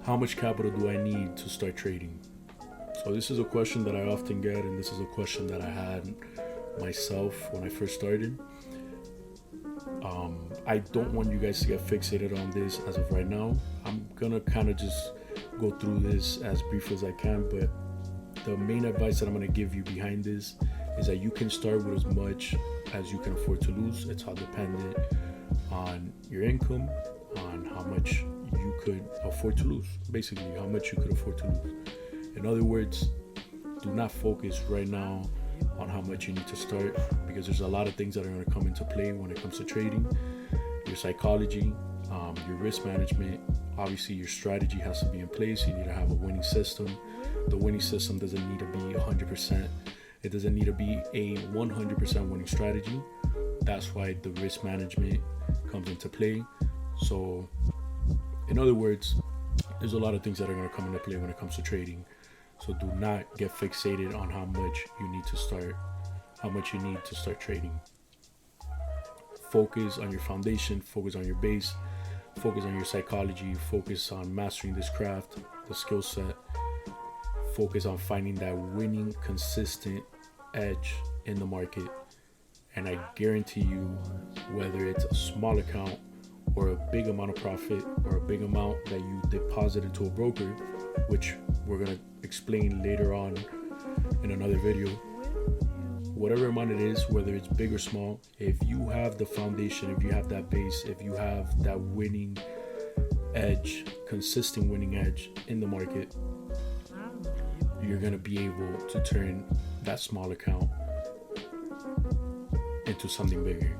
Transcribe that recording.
how much capital do I need to start trading? So this is a question that I often get, and this is a question that I had myself when I first started. I don't want you guys to get fixated on this as of right now. I'm gonna kind of just go through this as brief as I can, but the main advice that I'm gonna give you behind this is that you can start with as much as you can afford to lose. It's all dependent on your income, on how much you could afford to lose, basically how much you could afford to lose. In other words, do not focus right now on how much you need to start, because there's a lot of things that are going to come into play when it comes to trading. Your psychology, your risk management, obviously your strategy has to be in place. You need to have a winning system. The winning system doesn't need to be 100%. It doesn't need to be a 100% winning strategy. That's why the risk management comes into play. So in other words, there's a lot of things that are going to come into play when it comes to trading. So do not get fixated on how much you need to start trading. Focus on your foundation, focus on your base, focus on your psychology, focus on mastering this craft, the skill set, focus on finding that winning, consistent edge in the market. And I guarantee you, whether it's a small account or a big amount of profit or a big amount that you deposit into a broker, which we're going to explain later on in another video, whatever amount it is, whether it's big or small, if you have the foundation, if you have that base, if you have that winning edge, consistent winning edge in the market, you're going to be able to turn that small account into something bigger.